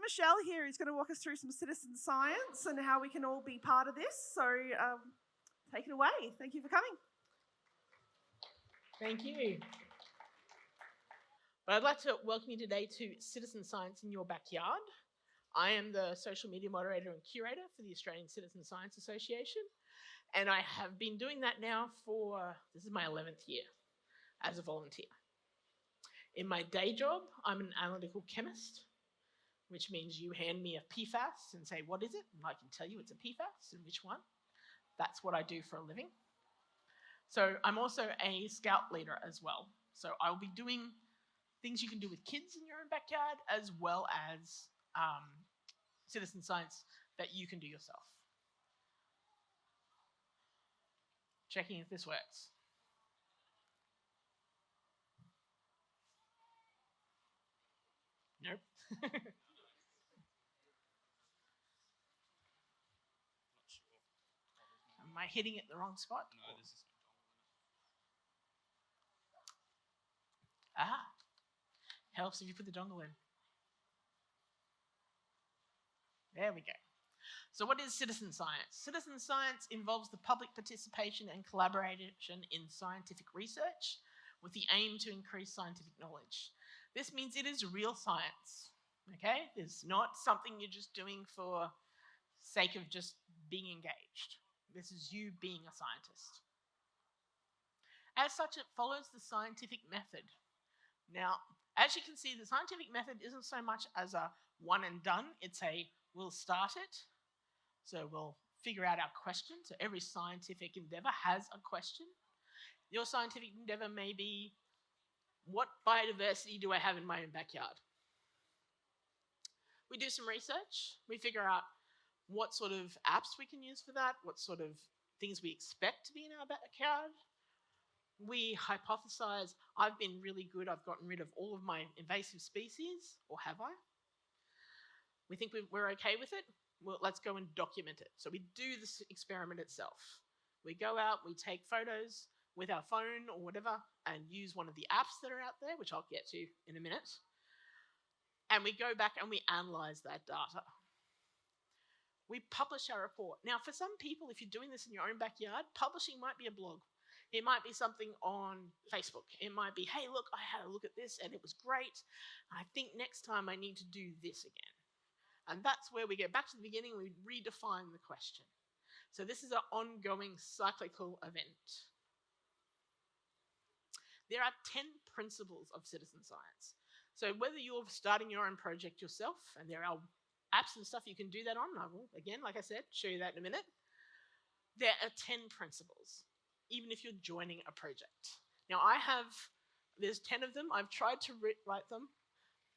Michelle here who's going to walk us through some citizen science and how we can all be part of this. So take it away. Thank you for coming. Thank you. But I'd like to welcome you today to Citizen Science in Your Backyard. I am the social media moderator and curator for the Australian Citizen Science Association, and I have been doing that now this is my 11th year as a volunteer. In my day job, I'm an analytical chemist, which means you hand me a PFAS and say, what is it? And I can tell you it's a PFAS and which one. That's what I do for a living. So I'm also a scout leader as well. So I'll be doing things you can do with kids in your own backyard, as well as citizen science that you can do yourself. Checking if this works. Nope. Am I hitting it the wrong spot? No, this is no dongle in it. Helps if you put the dongle in. There we go. So what is citizen science? Citizen science involves the public participation and collaboration in scientific research with the aim to increase scientific knowledge. This means it is real science, okay? It's not something you're just doing for sake of just being engaged. This is you being a scientist. As such, it follows the scientific method. Now, as you can see, the scientific method isn't so much as a one and done. It's a we'll start it. So we'll figure out our question. So every scientific endeavor has a question. Your scientific endeavor may be, what biodiversity do I have in my own backyard? We do some research. We figure out what sort of apps we can use for that, what sort of things we expect to be in our backyard. We hypothesize, I've been really good, I've gotten rid of all of my invasive species, or have I? We think we're okay with it. Well, let's go and document it. So we do this experiment itself. We go out, we take photos with our phone or whatever, and use one of the apps that are out there, which I'll get to in a minute. And we go back and we analyze that data. We publish our report. Now, for some people, if you're doing this in your own backyard, publishing might be a blog. It might be something on Facebook. It might be, hey, look, I had a look at this and it was great. I think next time I need to do this again. And that's where we get back to the beginning, we redefine the question. So this is an ongoing cyclical event. There are 10 principles of citizen science. So whether you're starting your own project yourself, and there are apps and stuff you can do that on, I will, again, like I said, show you that in a minute. There are 10 principles, even if you're joining a project. Now there's 10 of them. I've tried to write them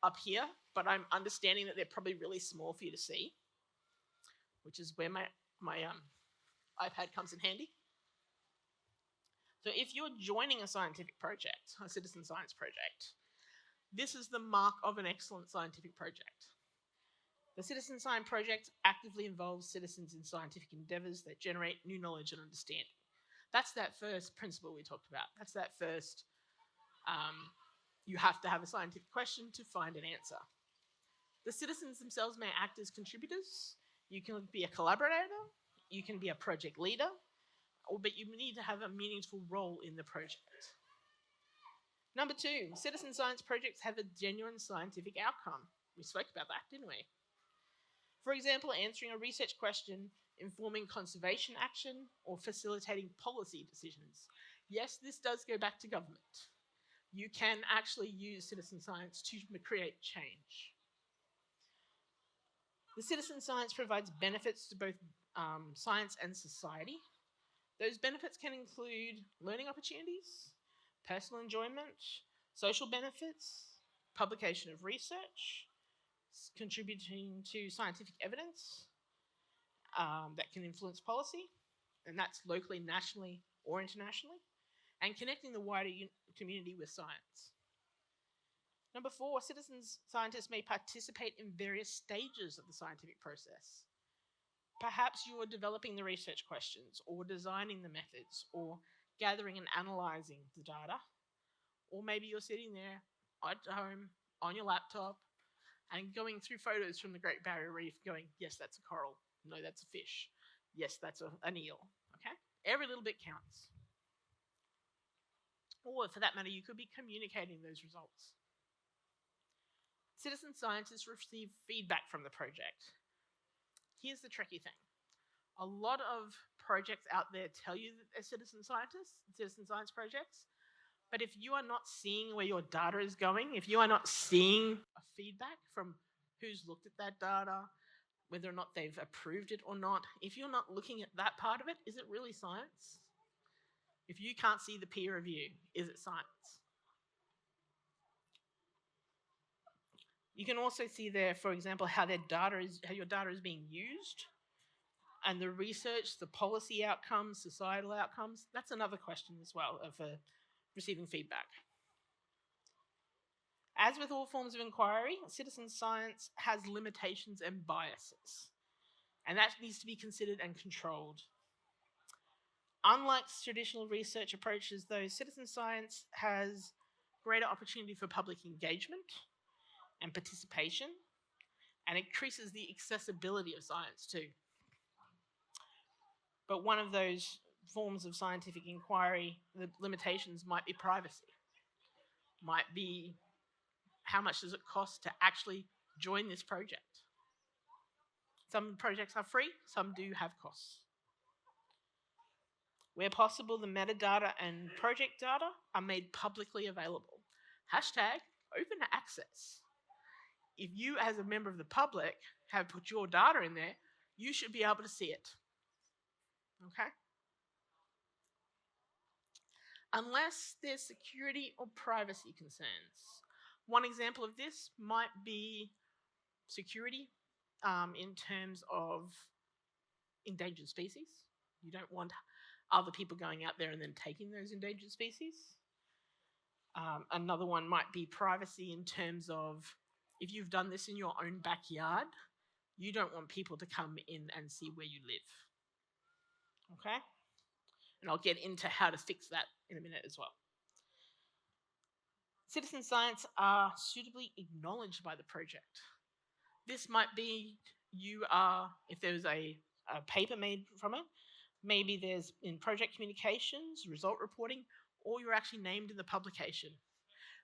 up here, but I'm understanding that they're probably really small for you to see, which is where my iPad comes in handy. So if you're joining a scientific project, a citizen science project, this is the mark of an excellent scientific project. The citizen science project actively involves citizens in scientific endeavours that generate new knowledge and understanding. That's that first principle we talked about. That's that first, you have to have a scientific question to find an answer. The citizens themselves may act as contributors. You can be a collaborator, you can be a project leader, but you need to have a meaningful role in the project. Number 2, citizen science projects have a genuine scientific outcome. We spoke about that, didn't we? For example, answering a research question, informing conservation action, or facilitating policy decisions. Yes, this does go back to government. You can actually use citizen science to create change. The citizen science provides benefits to both science and society. Those benefits can include learning opportunities, personal enjoyment, social benefits, publication of research, contributing to scientific evidence that can influence policy, and that's locally, nationally, or internationally, and connecting the wider community with science. Number 4, scientists may participate in various stages of the scientific process. Perhaps you're developing the research questions, or designing the methods, or gathering and analysing the data, or maybe you're sitting there at home on your laptop, and going through photos from the Great Barrier Reef going, yes, that's a coral. No, that's a fish. Yes, that's an eel. Okay? Every little bit counts. Or for that matter, you could be communicating those results. Citizen scientists receive feedback from the project. Here's the tricky thing. A lot of projects out there tell you that they're citizen scientists, citizen science projects, but if you are not seeing where your data is going, if you are not seeing a feedback from who's looked at that data, whether or not they've approved it or not, if you're not looking at that part of it, is it really science? If you can't see the peer review, is it science? You can also see there, for example, how your data is being used, and the research, the policy outcomes, societal outcomes. That's another question as well of receiving feedback. As with all forms of inquiry, citizen science has limitations and biases, and that needs to be considered and controlled. Unlike traditional research approaches, though, citizen science has greater opportunity for public engagement and participation, and increases the accessibility of science too. But one of those forms of scientific inquiry, the limitations might be privacy, might be how much does it cost to actually join this project. Some projects are free, some do have costs. Where possible, the metadata and project data are made publicly available. Hashtag open access. If you, as a member of the public, have put your data in there, you should be able to see it. Okay? Unless there's security or privacy concerns. One example of this might be security in terms of endangered species. You don't want other people going out there and then taking those endangered species. Another one might be privacy in terms of if you've done this in your own backyard, you don't want people to come in and see where you live. Okay? And I'll get into how to fix that in a minute as well. Citizen science are suitably acknowledged by the project. This might be if there's a paper made from it, maybe there's in project communications, result reporting, or you're actually named in the publication.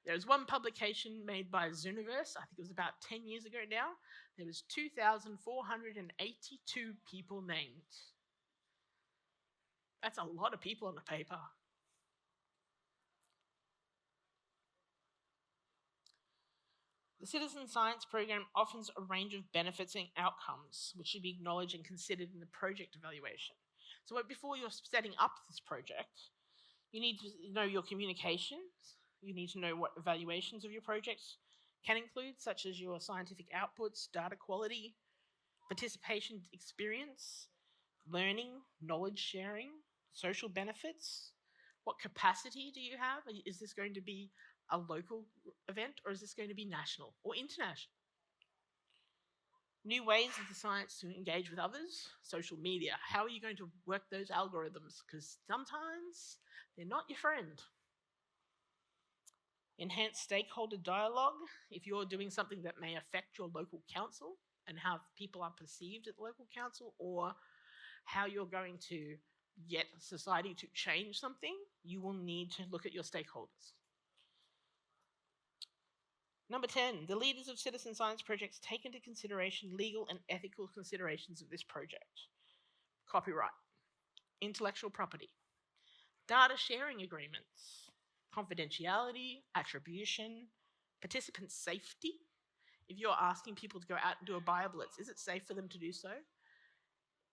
There's one publication made by Zooniverse, I think it was about 10 years ago now. There was 2,482 people named. That's a lot of people on a paper. The citizen science program offers a range of benefits and outcomes which should be acknowledged and considered in the project evaluation. So before you're setting up this project, you need to know your communications. You need to know what evaluations of your projects can include, such as your scientific outputs, data quality, participation experience, learning, knowledge sharing, social benefits. What capacity do you have? Is this going to be a local event, or is this going to be national or international? New ways of the science to engage with others, social media. How are you going to work those algorithms? Because sometimes they're not your friend. Enhance stakeholder dialogue. If you're doing something that may affect your local council and how people are perceived at the local council, or how you're going to get society to change something, you will need to look at your stakeholders. Number 10, the leaders of citizen science projects take into consideration legal and ethical considerations of this project. Copyright, intellectual property, data sharing agreements, confidentiality, attribution, participant safety. If you're asking people to go out and do a bioblitz, is it safe for them to do so?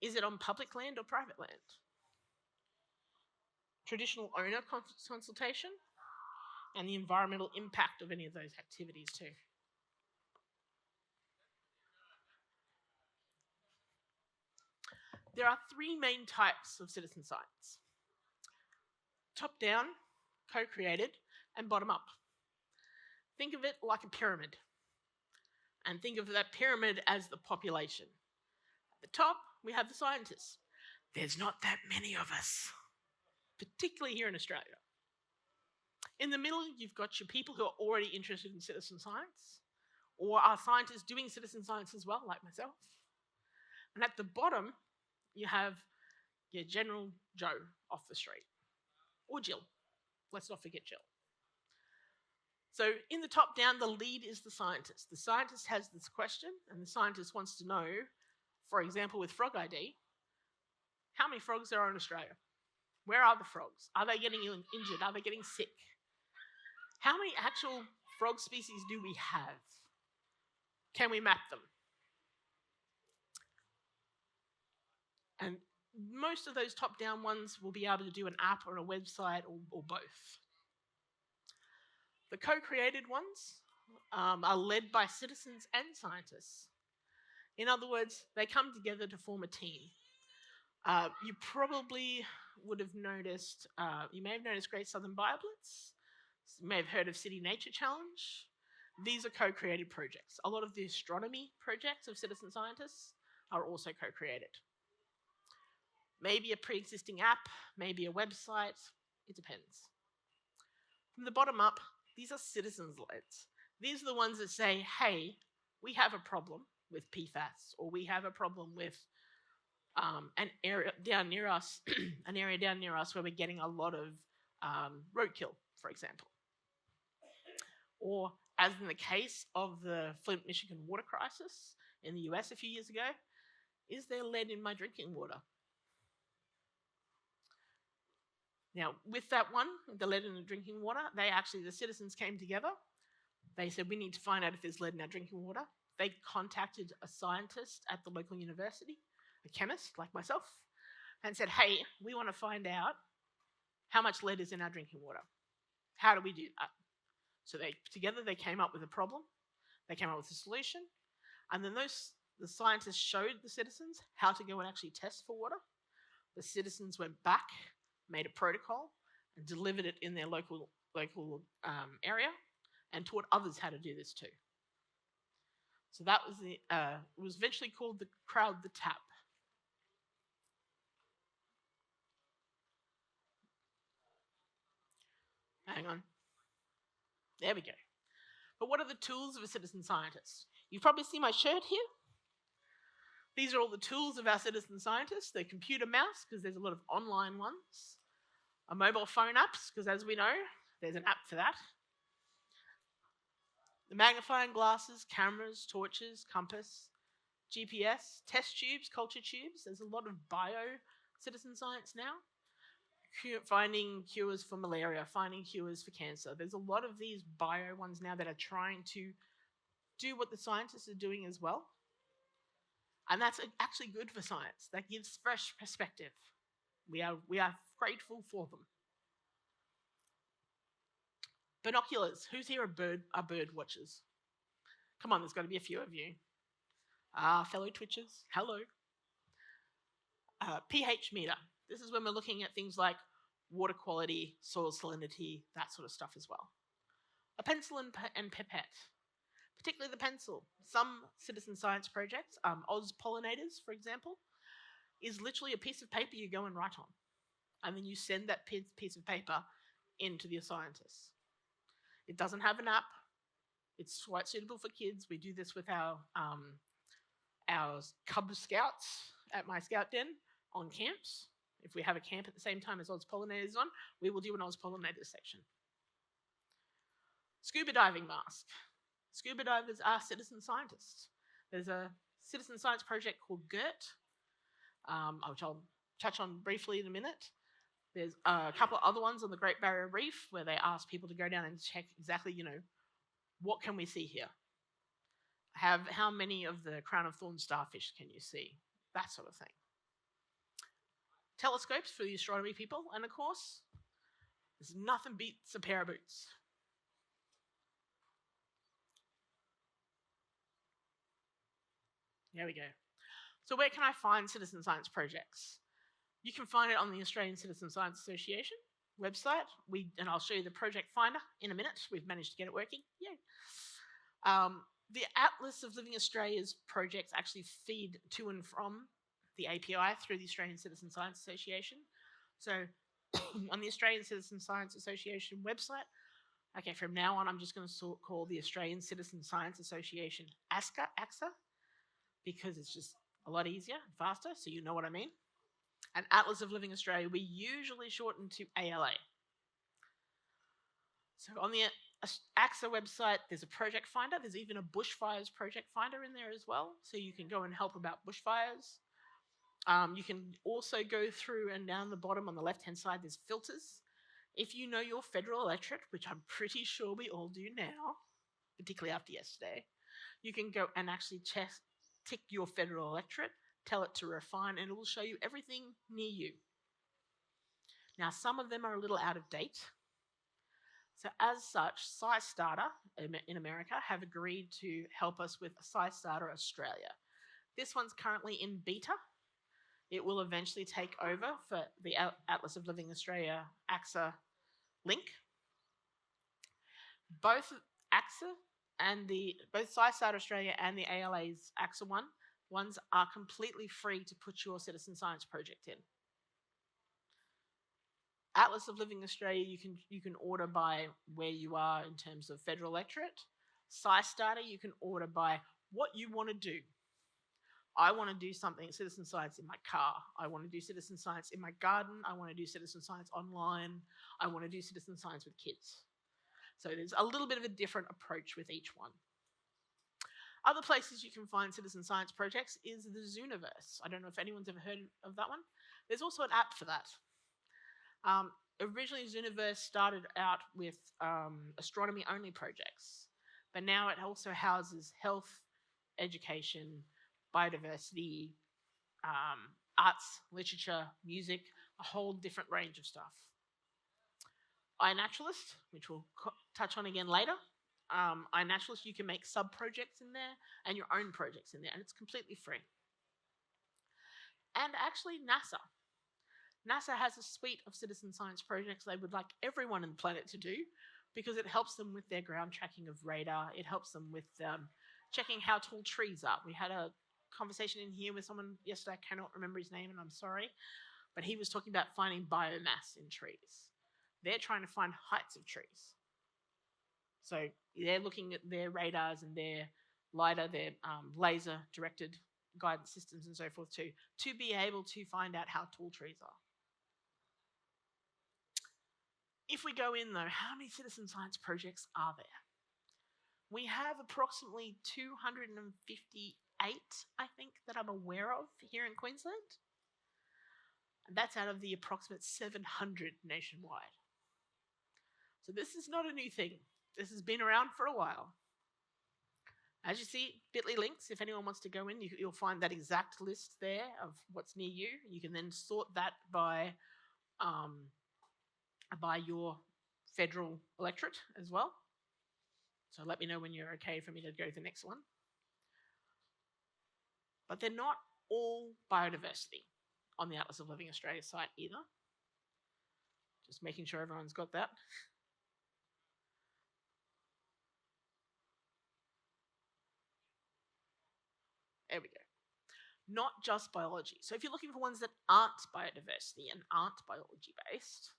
Is it on public land or private land? Traditional owner consultation, and the environmental impact of any of those activities too. There are three main types of citizen science: top-down, co-created, and bottom-up. Think of it like a pyramid, and think of that pyramid as the population. At the top, we have the scientists. There's not that many of us, particularly here in Australia. In the middle, you've got your people who are already interested in citizen science, or are scientists doing citizen science as well, like myself? And at the bottom, you have your general Joe off the street, or Jill. Let's not forget Jill. So in the top down, the lead is the scientist. The scientist has this question, and the scientist wants to know, for example, with frog ID, how many frogs there are in Australia? Where are the frogs? Are they getting injured? Are they getting sick? How many actual frog species do we have? Can we map them? And most of those top-down ones will be able to do an app or a website or both. The co-created ones are led by citizens and scientists. In other words, they come together to form a team. You probably would have noticed, you may have noticed Great Southern Bioblitz. You may have heard of City Nature Challenge. These are co-created projects. A lot of the astronomy projects of citizen scientists are also co-created. Maybe a pre-existing app, maybe a website, it depends. From the bottom up, these are citizens-led. These are the ones that say, hey, we have a problem with PFAS, or we have a problem with an area down near us, where we're getting a lot of roadkill, for example. Or, as in the case of the Flint, Michigan water crisis in the US a few years ago, is there lead in my drinking water? Now, with that one, the lead in the drinking water, the citizens came together. They said, we need to find out if there's lead in our drinking water. They contacted a scientist at the local university, a chemist like myself, and said, hey, we want to find out how much lead is in our drinking water. How do we do that? So together they came up with a problem, they came up with a solution, and then the scientists showed the citizens how to go and actually test for water. The citizens went back, made a protocol, and delivered it in their local area, and taught others how to do this too. So that was it was eventually called the Crowd the Tap. Hang on. There we go. But what are the tools of a citizen scientist? You probably see my shirt here. These are all the tools of our citizen scientists. The computer mouse, because there's a lot of online ones. A mobile phone apps, because as we know, there's an app for that. The magnifying glasses, cameras, torches, compass, GPS, test tubes, culture tubes. There's a lot of bio-citizen science now. Finding cures for malaria, finding cures for cancer. There's a lot of these bio ones now that are trying to do what the scientists are doing as well. And that's actually good for science. That gives fresh perspective. We are grateful for them. Binoculars. Who's here are bird watchers? Come on, there's got to be a few of you. Fellow Twitchers, hello. pH meter. This is when we're looking at things like water quality, soil salinity, that sort of stuff as well. A pencil and pipette. Particularly the pencil. Some citizen science projects, Oz pollinators, for example, is literally a piece of paper you go and write on. And then you send that piece of paper into the scientists. It doesn't have an app. It's quite suitable for kids. We do this with our Cub Scouts at my Scout Den on camps. If we have a camp at the same time as Oz pollinators on, we will do an Oz pollinator section. Scuba diving mask. Scuba divers are citizen scientists. There's a citizen science project called GERT, which I'll touch on briefly in a minute. There's a couple of other ones on the Great Barrier Reef where they ask people to go down and check exactly, what can we see here? How many of the crown of thorns starfish can you see? That sort of thing. Telescopes for the astronomy people, and of course, there's nothing beats a pair of boots. There we go. So where can I find citizen science projects? You can find it on the Australian Citizen Science Association website. And I'll show you the project finder in a minute. We've managed to get it working. Yay. The Atlas of Living Australia's projects actually feed to and from the API through the Australian Citizen Science Association. So on the Australian Citizen Science Association website, Okay, from now on, I'm just going to call the Australian Citizen Science Association AXA, because it's just a lot easier and faster, so you know what I mean. And Atlas of Living Australia, we usually shorten to ALA. So on the AXA website, there's a project finder. There's even a bushfires project finder in there as well, so you can go and help about bushfires. You can also go through, and down the bottom on the left-hand side, there's filters. If you know your federal electorate, which I'm pretty sure we all do now, particularly after yesterday, you can go and actually tick your federal electorate, tell it to refine, and it will show you everything near you. Now, some of them are a little out of date. So as such, SciStarter in America have agreed to help us with SciStarter Australia. This one's currently in beta. It will eventually take over for the Atlas of Living Australia AXA link. Both AXA and both SciStarter Australia and the ALA's AXA ones are completely free to put your citizen science project in. Atlas of Living Australia, you can order by where you are in terms of federal electorate. SciStarter, you can order by what you want to do. I want to do something, citizen science in my car. I want to do citizen science in my garden. I want to do citizen science online. I want to do citizen science with kids. So there's a little bit of a different approach with each one. Other places you can find citizen science projects is the Zooniverse. I don't know if anyone's ever heard of that one. There's also an app for that. Originally, Zooniverse started out with astronomy-only projects, but now it also houses health, education, biodiversity, arts, literature, music, a whole different range of stuff. iNaturalist, which we'll touch on again later. iNaturalist, you can make sub-projects in there and your own projects in there, and it's completely free. And actually, NASA. NASA has a suite of citizen science projects they would like everyone on the planet to do, because it helps them with their ground tracking of radar. It helps them with checking how tall trees are. We had a conversation in here with someone yesterday, I cannot remember his name and I'm sorry, but he was talking about finding biomass in trees. They're trying to find heights of trees. So they're looking at their radars and their LiDAR, their laser directed guidance systems and so forth too, to be able to find out how tall trees are. If we go in though, how many citizen science projects are there? We have approximately 258, I think, that I'm aware of here in Queensland. And that's out of the approximate 700 nationwide. So this is not a new thing. This has been around for a while. As you see, bit.ly links, if anyone wants to go in, you'll find that exact list there of what's near you. You can then sort that by your federal electorate as well. So let me know when you're okay for me to go to the next one. But they're not all biodiversity on the Atlas of Living Australia site either. Just making sure everyone's got that. There we go. Not just biology. So if you're looking for ones that aren't biodiversity and aren't biology based,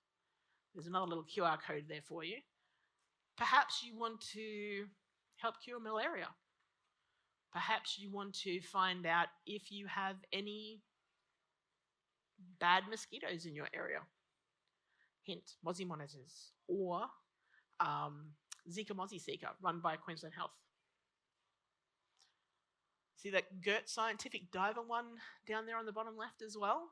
there's another little QR code there for you. Perhaps you want to help cure malaria. Perhaps you want to find out if you have any bad mosquitoes in your area. Hint, Mozzie Monitors, or Zika Mozzie Seeker, run by Queensland Health. See that GERT Scientific Diver one down there on the bottom left as well?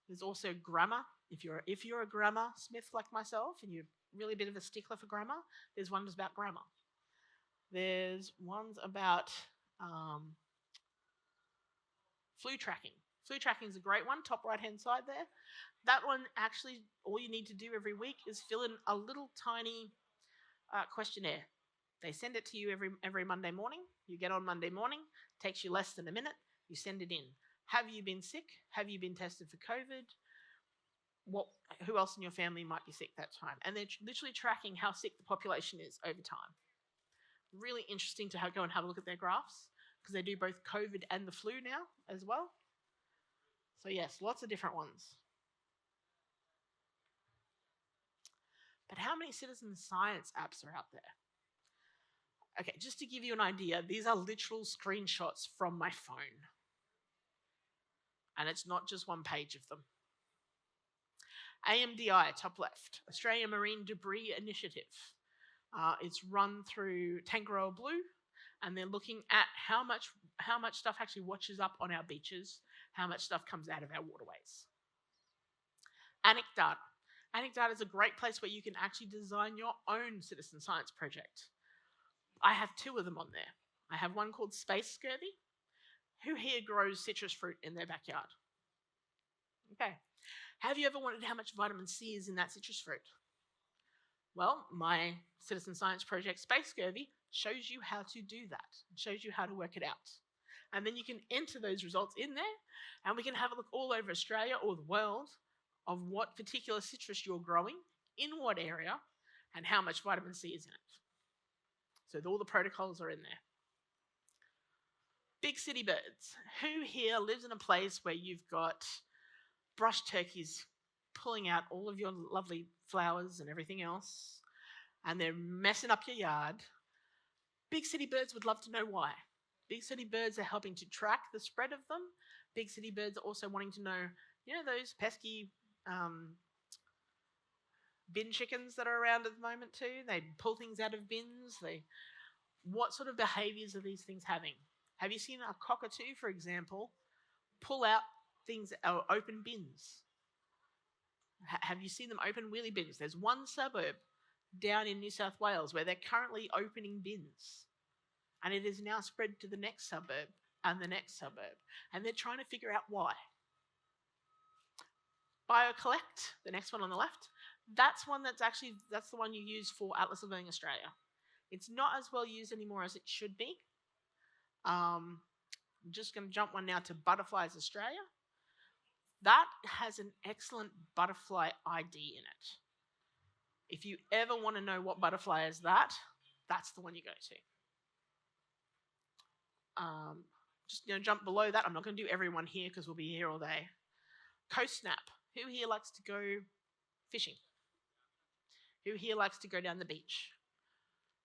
There's also grammar. If you're a grammar smith like myself and you're really a bit of a stickler for grammar, there's ones about grammar. There's ones about flu tracking. Flu tracking is a great one, top right-hand side there. That one, actually, all you need to do every week is fill in a little tiny questionnaire. They send it to you every Monday morning. You get on Monday morning, takes you less than a minute, you send it in. Have you been sick? Have you been tested for COVID? Who else in your family might be sick that time? And they're literally tracking how sick the population is over time. Really interesting to go and have a look at their graphs, because they do both COVID and the flu now as well. So yes, lots of different ones. But how many citizen science apps are out there? Okay, just to give you an idea, these are literal screenshots from my phone. And it's not just one page of them. AMDI, top left, Australian Marine Debris Initiative. It's run through Tangaroa Blue, and they're looking at how much stuff actually washes up on our beaches, how much stuff comes out of our waterways. Anecdata. Anecdata is a great place where you can actually design your own citizen science project. I have 2 of them on there. I have one called Space Scurvy. Who here grows citrus fruit in their backyard? Okay. Have you ever wondered how much vitamin C is in that citrus fruit? Well, my citizen science project, Space Scurvy, shows you how to do that. It shows you how to work it out. And then you can enter those results in there, and we can have a look all over Australia or the world of what particular citrus you're growing, in what area, and how much vitamin C is in it. So all the protocols are in there. Big city birds. Who here lives in a place where you've got brush turkeys pulling out all of your lovely flowers and everything else, and they're messing up your yard? Big city birds would love to know why. Big city birds are helping to track the spread of them. Big city birds are also wanting to know, those pesky bin chickens that are around at the moment too. They pull things out of bins. What sort of behaviours are these things having? Have you seen a cockatoo, for example, pull out things, open bins? Have you seen them open wheelie bins? There's one suburb down in New South Wales where they're currently opening bins. And it is now spread to the next suburb and the next suburb. And they're trying to figure out why. BioCollect, the next one on the left, that's the one you use for Atlas of Living Australia. It's not as well used anymore as it should be. I'm just going to jump one now to Butterflies Australia. That has an excellent butterfly ID in it. If you ever want to know what butterfly is that's the one you go to. Just going to jump below that. I'm not going to do everyone here because we'll be here all day. Coast Snap. Who here likes to go fishing? Who here likes to go down the beach?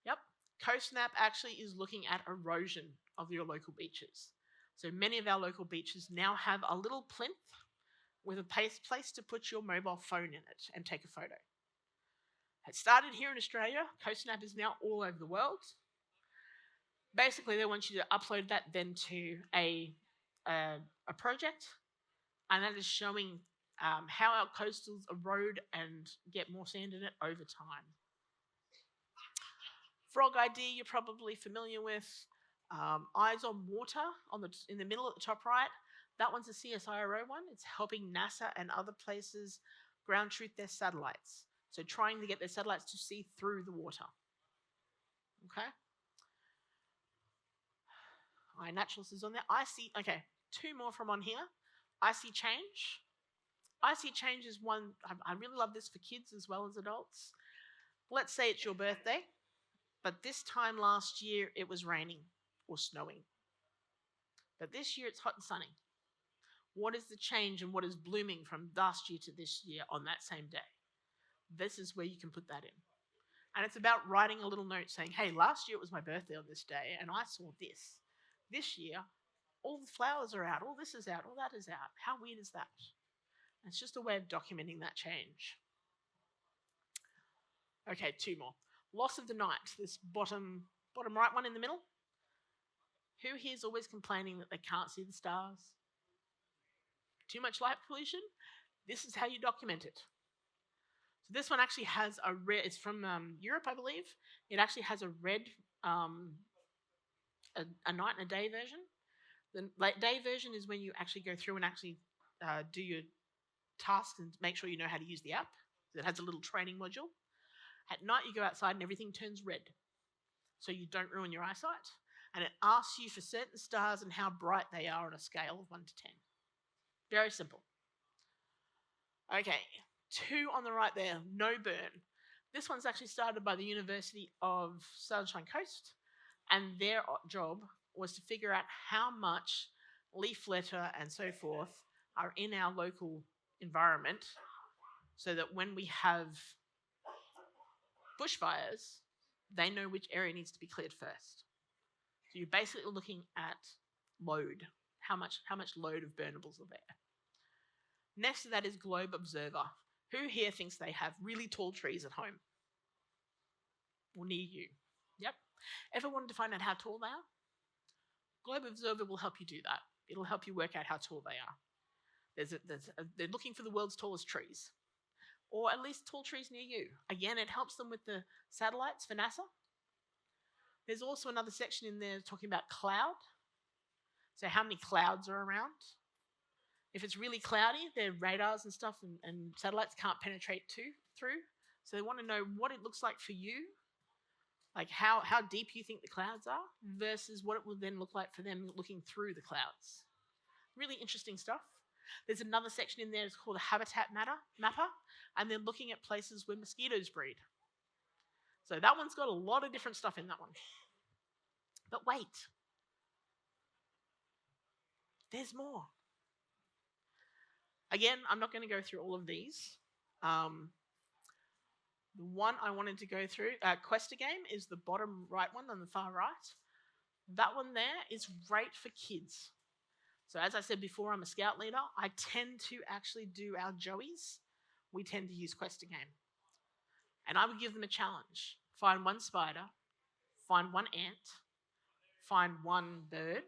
Yep. Coast Snap actually is looking at erosion of your local beaches. So many of our local beaches now have a little plinth with a place to put your mobile phone in it and take a photo. It started here in Australia. Coast Snap is now all over the world. Basically, they want you to upload that then to a project, and that is showing how our coastals erode and get more sand in it over time. Frog ID, you're probably familiar with. Eyes on Water in the middle at the top right. That one's a CSIRO one. It's helping NASA and other places ground truth their satellites. So trying to get their satellites to see through the water. Okay. iNaturalist is on there. Okay, 2 more from on here. I See Change. I See Change is one, I really love this for kids as well as adults. Let's say it's your birthday, but this time last year it was raining or snowing. But this year it's hot and sunny. What is the change and what is blooming from last year to this year on that same day? This is where you can put that in. And it's about writing a little note saying, hey, last year it was my birthday on this day and I saw this. This year, all the flowers are out, all this is out, all that is out. How weird is that? And it's just a way of documenting that change. Okay, 2 more. Loss of the night, this bottom right one in the middle. Who here is always complaining that they can't see the stars? Too much light pollution? This is how you document it. So this one actually has a red, it's from Europe, I believe. It actually has a red, a night and a day version. The day version is when you actually go through and actually do your tasks and make sure you know how to use the app. It has a little training module. At night you go outside and everything turns red, so you don't ruin your eyesight. And it asks you for certain stars and how bright they are on a scale of 1 to 10. Very simple. Okay, 2 on the right there, No Burn. This one's actually started by the University of Sunshine Coast, and their job was to figure out how much leaf litter and so forth are in our local environment so that when we have bushfires, they know which area needs to be cleared first. So you're basically looking at load, how much load of burnables are there. Next to that is Globe Observer. Who here thinks they have really tall trees at home? Or near you? Yep. Ever wanted to find out how tall they are? Globe Observer will help you do that. It'll help you work out how tall they are. They're looking for the world's tallest trees, or at least tall trees near you. Again, it helps them with the satellites for NASA. There's also another section in there talking about cloud. So how many clouds are around? If it's really cloudy, their radars and stuff and satellites can't penetrate through. So they want to know what it looks like for you, like how deep you think the clouds are versus what it will then look like for them looking through the clouds. Really interesting stuff. There's another section in there that's called a habitat mapper, and they're looking at places where mosquitoes breed. So that one's got a lot of different stuff in that one. But wait, there's more. Again, I'm not going to go through all of these. The one I wanted to go through, Questagame, is the bottom right one on the far right. That one there is great for kids. So as I said before, I'm a scout leader. I tend to actually do our joeys. We tend to use Questagame. And I would give them a challenge. Find one spider, find one ant, find one bird,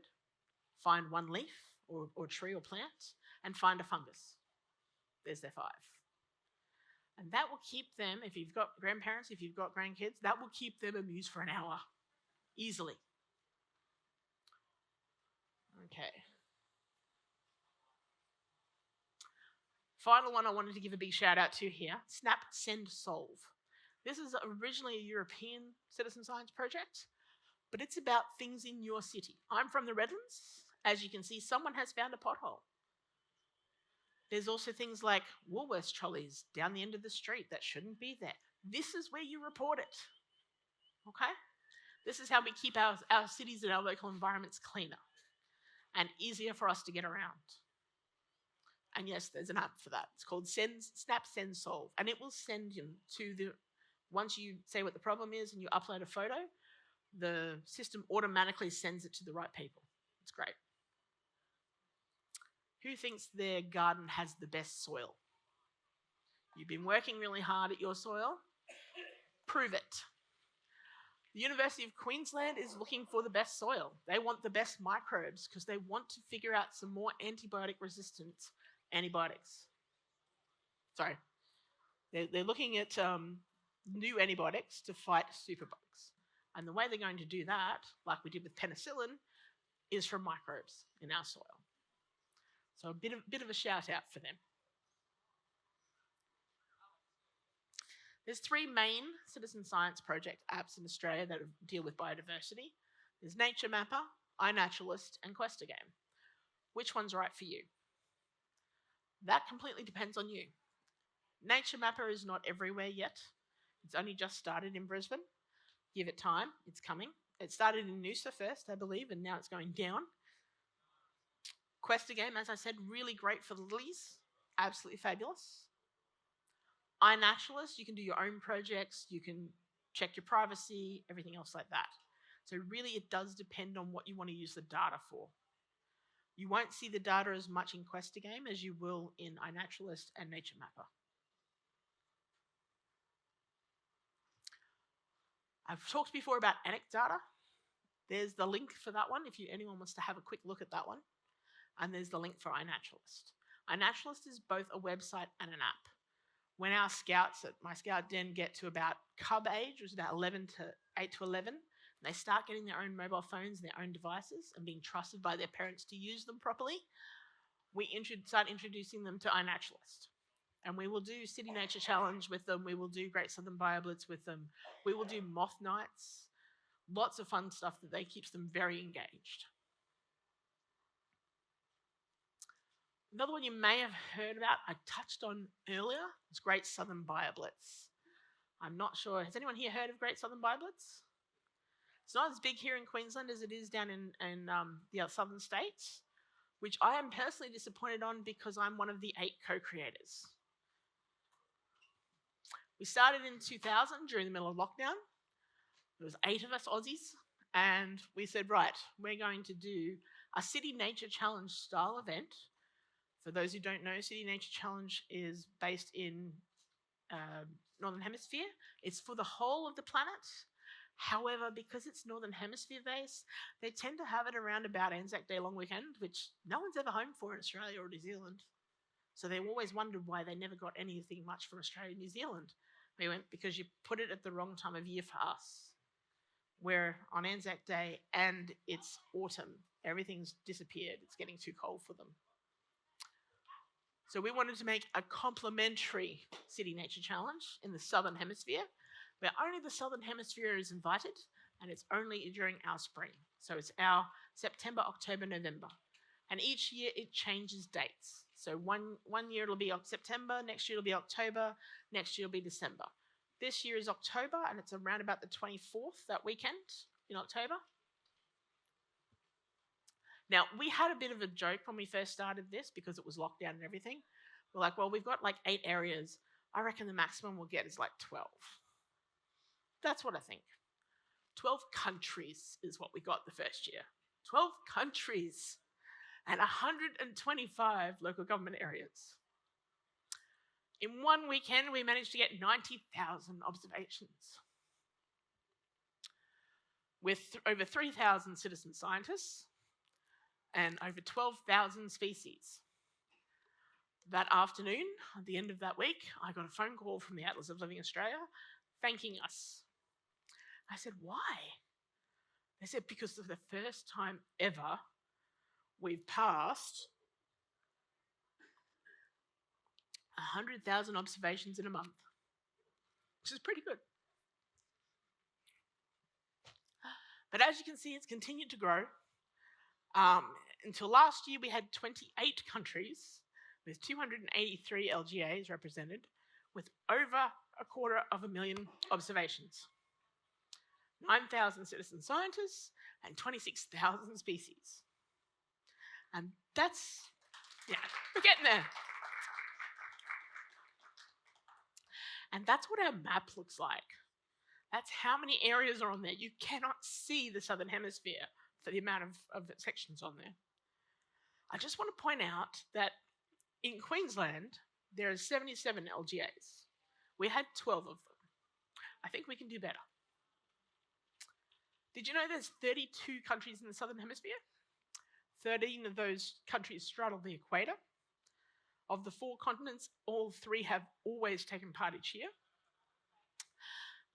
find one leaf or tree or plant, and find a fungus. There's their 5. And that will keep them, if you've got grandparents, if you've got grandkids, that will keep them amused for an hour, easily. Okay. Final one I wanted to give a big shout out to here, Snap, Send, Solve. This is originally a European citizen science project, but it's about things in your city. I'm from the Redlands. As you can see, someone has found a pothole. There's also things like Woolworths trolleys down the end of the street that shouldn't be there. This is where you report it, okay? This is how we keep our cities and our local environments cleaner and easier for us to get around. And yes, there's an app for that. It's called Snap, Send, Solve. And it will send you to once you say what the problem is and you upload a photo, the system automatically sends it to the right people. It's great. Who thinks their garden has the best soil? You've been working really hard at your soil. Prove it. The University of Queensland is looking for the best soil. They want the best microbes because they want to figure out some more antibiotic-resistant antibiotics. Sorry. They're looking at new antibiotics to fight superbugs. And the way they're going to do that, like we did with penicillin, is from microbes in our soil. So a bit of a shout out for them. There's 3 main citizen science project apps in Australia that deal with biodiversity. There's Nature Mapper, iNaturalist, and Questagame. Which one's right for you? That completely depends on you. Nature Mapper is not everywhere yet. It's only just started in Brisbane. Give it time, it's coming. It started in Noosa first, I believe, and now it's going down. Questagame, as I said, really great for the lilies. Absolutely fabulous. iNaturalist, you can do your own projects, you can check your privacy, everything else like that. So really it does depend on what you want to use the data for. You won't see the data as much in Questagame as you will in iNaturalist and Nature Mapper. I've talked before about Anecdata. There's the link for that one if anyone wants to have a quick look at that one. And there's the link for iNaturalist. iNaturalist is both a website and an app. When our scouts at my scout den get to about cub age, which is about 8 to 11, and they start getting their own mobile phones and their own devices and being trusted by their parents to use them properly, we start introducing them to iNaturalist. And we will do City Nature Challenge with them. We will do Great Southern Bioblitz with them. We will do moth nights. Lots of fun stuff that keeps them very engaged. Another one you may have heard about, I touched on earlier, is Great Southern Bioblitz. I'm not sure, has anyone here heard of Great Southern Bioblitz? It's not as big here in Queensland as it is down in the other southern states, which I am personally disappointed on because I'm one of the 8 co-creators. We started in 2000 during the middle of lockdown. There was 8 of us Aussies, and we said, right, we're going to do a City Nature Challenge style event. For those who don't know, City Nature Challenge is based in Northern Hemisphere. It's for the whole of the planet. However, because it's Northern Hemisphere based, they tend to have it around about Anzac Day long weekend, which no one's ever home for in Australia or New Zealand. So they always wondered why they never got anything much from Australia and New Zealand. We went, because you put it at the wrong time of year for us. We're on Anzac Day and it's autumn. Everything's disappeared. It's getting too cold for them. So we wanted to make a complimentary City Nature Challenge in the Southern Hemisphere, where only the Southern Hemisphere is invited, and it's only during our spring. So it's our September, October, November. And each year it changes dates. So one year it'll be September, next year it'll be October, next year it'll be December. This year is October, and it's around about the 24th, that weekend in October. Now, we had a bit of a joke when we first started this because it was lockdown and everything. We're like, well, we've got like 8 areas. I reckon the maximum we'll get is like 12. That's what I think. 12 countries is what we got the first year. 12 countries and 125 local government areas. In one weekend, we managed to get 90,000 observations with over 3,000 citizen scientists and over 12,000 species. That afternoon, at the end of that week, I got a phone call from the Atlas of Living Australia thanking us. I said, why? They said, because for the first time ever, we've passed 100,000 observations in a month, which is pretty good. But as you can see, it's continued to grow. Until last year, we had 28 countries with 283 LGAs represented, with over 250,000 observations, 9,000 citizen scientists, and 26,000 species. And that's, yeah, we're getting there. And that's what our map looks like. That's how many areas are on there. You cannot see the Southern Hemisphere for the amount of sections on there. I just want to point out that in Queensland, there are 77 LGAs. We had 12 of them. I think we can do better. Did you know there's 32 countries in the Southern Hemisphere? 13 of those countries straddle the equator. Of the 4 continents, all 3 have always taken part each year.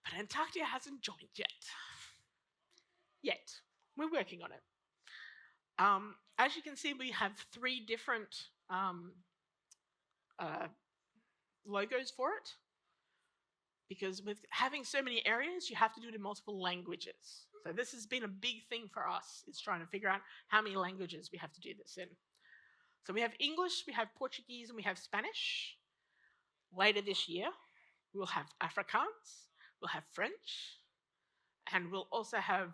But Antarctica hasn't joined yet. We're working on it. As you can see, we have 3 different logos for it. Because with having so many areas, you have to do it in multiple languages. So this has been a big thing for us, is trying to figure out how many languages we have to do this in. So we have English, we have Portuguese, and we have Spanish. Later this year, we'll have Afrikaans, we'll have French, and we'll also have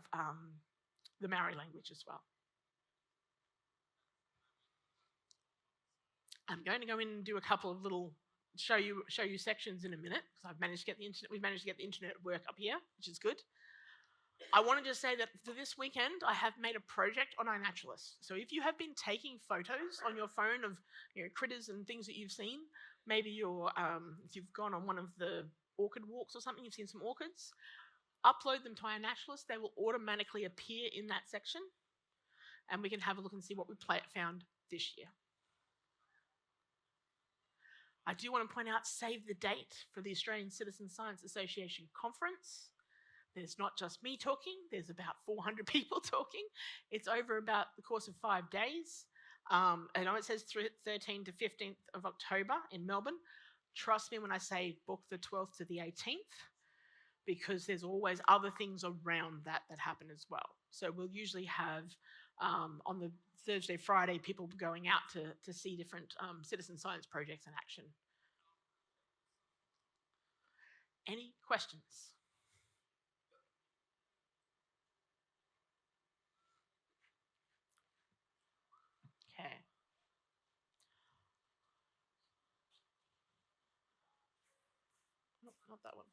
the Maori language as well. I'm going to go in and do a couple of little show you sections in a minute, because we've managed to get the internet to work up here, which is good. I want to just say that for this weekend, I have made a project on iNaturalist. So if you have been taking photos on your phone of critters and things that you've seen, maybe if you've gone on one of the orchid walks or something, you've seen some orchids, upload them to iNaturalist. They will automatically appear in that section, and we can have a look and see what we found this year. I do want to point out, save the date for the Australian Citizen Science Association Conference. There's not just me talking, there's about 400 people talking. It's over about the course of 5 days. I know it says 13th to 15th of October in Melbourne. Trust me when I say book the 12th to the 18th, because there's always other things around that happen as well. So we'll usually have, on the Thursday, Friday, people going out to see different citizen science projects in action. Any questions? Okay. Oh, Nope, not that one.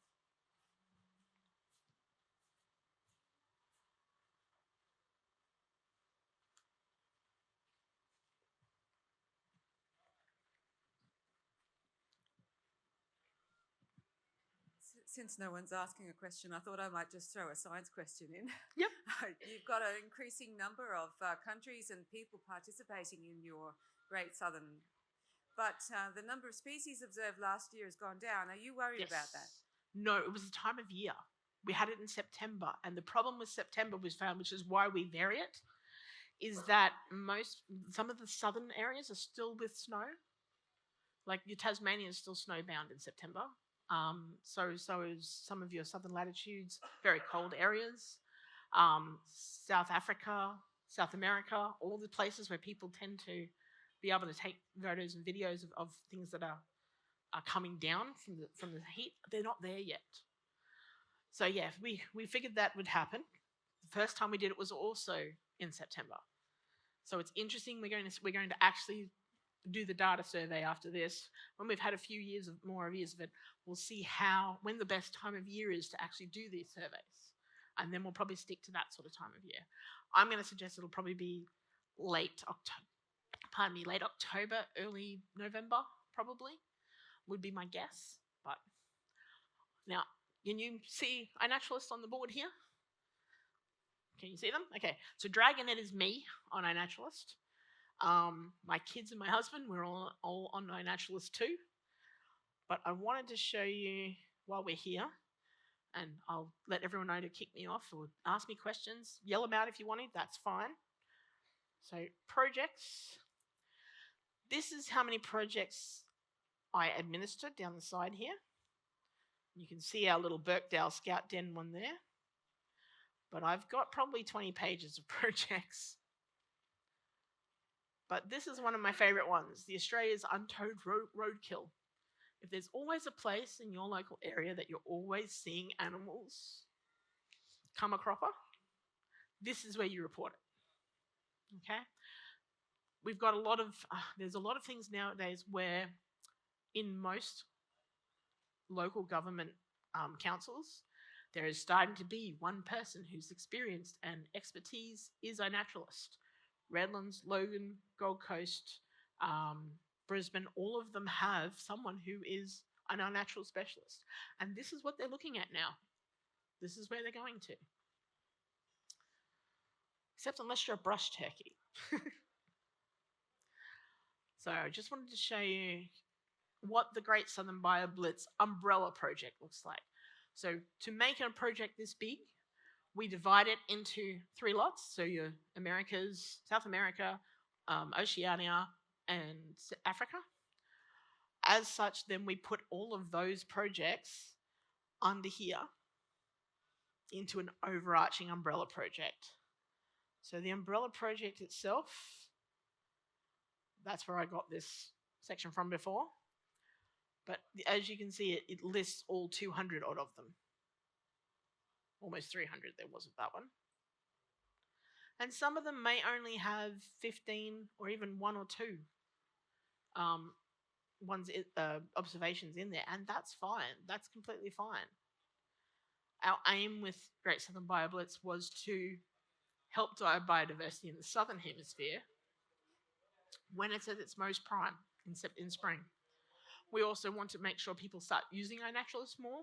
Since no one's asking a question, I thought I might just throw a science question in. Yep. You've got an increasing number of countries and people participating in your Great Southern, but the number of species observed last year has gone down. Are you worried about that? No, it was the time of year. We had it in September, and the problem with September was found, which is why we vary it, is that some of the southern areas are still with snow. Like your Tasmania is still snowbound in September. So is some of your southern latitudes, very cold areas. South Africa, South America, all the places where people tend to be able to take photos and videos of things that are coming down from the heat, they're not there yet. So yeah, we figured that would happen. The first time we did it was also in September. So it's interesting. We're going to actually do the data survey after this. When we've had a few more years of it, we'll see when the best time of year is to actually do these surveys. And then we'll probably stick to that sort of time of year. I'm going to suggest it'll probably be late October, early November, probably, would be my guess. But now, can you see iNaturalist on the board here? Can you see them? Okay, so Dragonet is me on iNaturalist. My kids and my husband, we're all on iNaturalist too. But I wanted to show you while we're here, and I'll let everyone know to kick me off or ask me questions. Yell them out if you want to, that's fine. So projects. This is how many projects I administered down the side here. You can see our little Birkdale Scout Den one there. But I've got probably 20 pages of projects. But this is one of my favourite ones, the Australia's Untowed Roadkill. If there's always a place in your local area that you're always seeing animals come a cropper, this is where you report it. Okay? We've got there's a lot of things nowadays where in most local government councils, there is starting to be one person who's experienced and expertise is iNaturalist. Redlands, Logan, Gold Coast, Brisbane, all of them have someone who is an iNatural specialist. And this is what they're looking at now. This is where they're going to. Except unless you're a brush turkey. So I just wanted to show you what the Great Southern Bioblitz umbrella project looks like. So to make a project this big, we divide it into 3 lots. So your Americas, South America, Oceania, and Africa. As such, then we put all of those projects under here into an overarching umbrella project. So the umbrella project itself, that's where I got this section from before. But as you can see, it lists all 200 odd of them. Almost 300, there wasn't that one. And some of them may only have 15 or even 1 or 2 observations in there, and that's fine. That's completely fine. Our aim with Great Southern Bioblitz was to help drive biodiversity in the southern hemisphere when it's at its most prime in spring. We also want to make sure people start using iNaturalist more.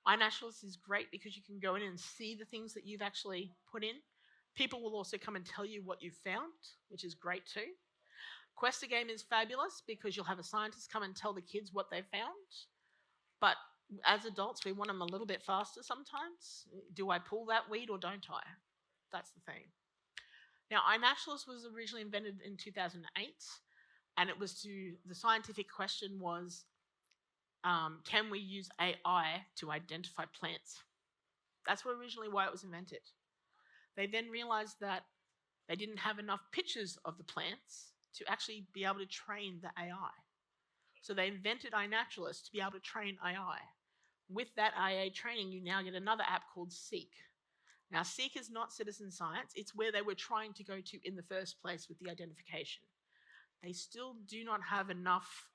iNaturalist is great because you can go in and see the things that you've actually put in. People will also come and tell you what you've found, which is great too. Questa Game is fabulous because you'll have a scientist come and tell the kids what they've found. But as adults, we want them a little bit faster sometimes. Do I pull that weed or don't I? That's the thing. Now, iNaturalist was originally invented in 2008, and the scientific question was, can we use AI to identify plants? That's originally why it was invented. They then realized that they didn't have enough pictures of the plants to actually be able to train the AI. So they invented iNaturalist to be able to train AI. With that AI training, you now get another app called Seek. Now, Seek is not citizen science. It's where they were trying to go to in the first place with the identification. They still do not have enough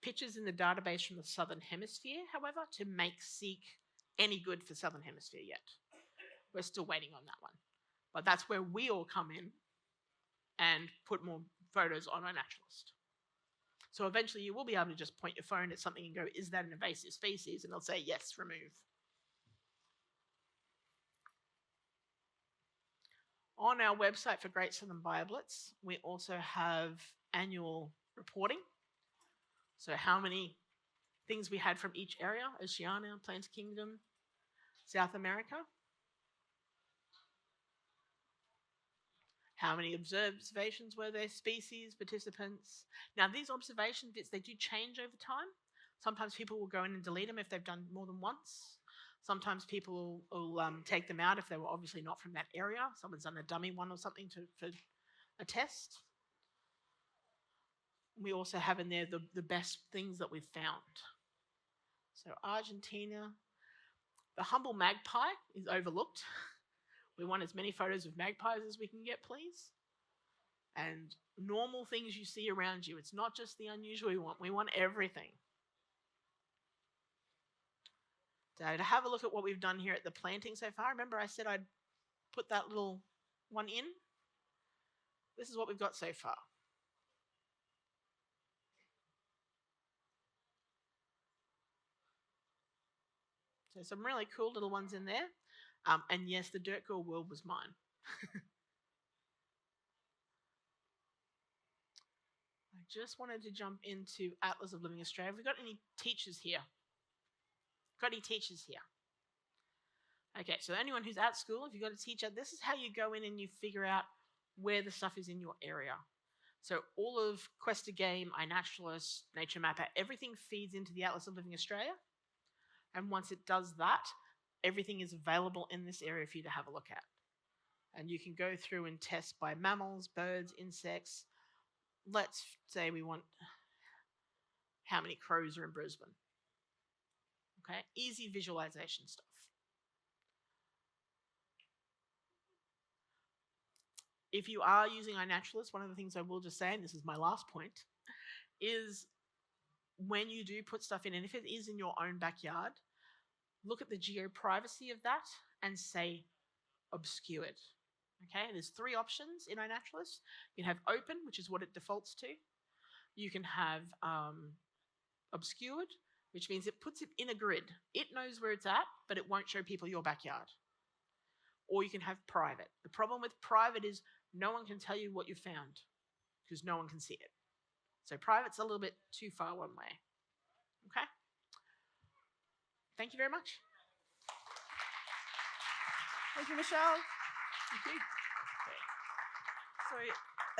pictures in the database from the Southern Hemisphere, however, to make Seek any good for Southern Hemisphere yet. We're still waiting on that one. But that's where we all come in and put more photos on iNaturalist. So eventually you will be able to just point your phone at something and go, is that an invasive species? And they'll say, yes, remove. On our website for Great Southern Bioblitz, we also have annual reporting. So how many things we had from each area, Oceania, Plants Kingdom, South America. How many observations were there, species, participants. Now these observation bits, they do change over time. Sometimes people will go in and delete them if they've done more than once. Sometimes people will take them out if they were obviously not from that area. Someone's done a dummy one or something for a test. We also have in there the best things that we've found. So Argentina, the humble magpie is overlooked. We want as many photos of magpies as we can get, please. And normal things you see around you. It's not just the unusual we want. We want everything. So to have a look at what we've done here at the planting so far, remember I said I'd put that little one in? This is what we've got so far. So some really cool little ones in there. And yes, the Dirt Girl world was mine. I just wanted to jump into Atlas of Living Australia. Have we got any teachers here? Got any teachers here? Okay, so anyone who's at school, if you've got a teacher, this is how you go in and you figure out where the stuff is in your area. So all of Questa Game, iNaturalist, Nature Mapper, everything feeds into the Atlas of Living Australia. And once it does that, everything is available in this area for you to have a look at. And you can go through and test by mammals, birds, insects. Let's say we want how many crows are in Brisbane. Okay, easy visualization stuff. If you are using iNaturalist, one of the things I will just say, and this is my last point, is when you do put stuff in, and if it is in your own backyard, look at the geo-privacy of that and say obscured. Okay, there's 3 options in iNaturalist. You can have open, which is what it defaults to. You can have obscured, which means it puts it in a grid. It knows where it's at, but it won't show people your backyard. Or you can have private. The problem with private is no one can tell you what you found because no one can see it. So private's a little bit too far one way. Okay? Thank you very much. Thank you, Michelle. Thank you. So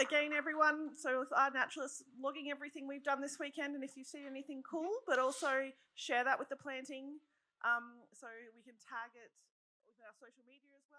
again, everyone, so with iNaturalist, logging everything we've done this weekend, and if you see anything cool, but also share that with the planting so we can tag it with our social media as well.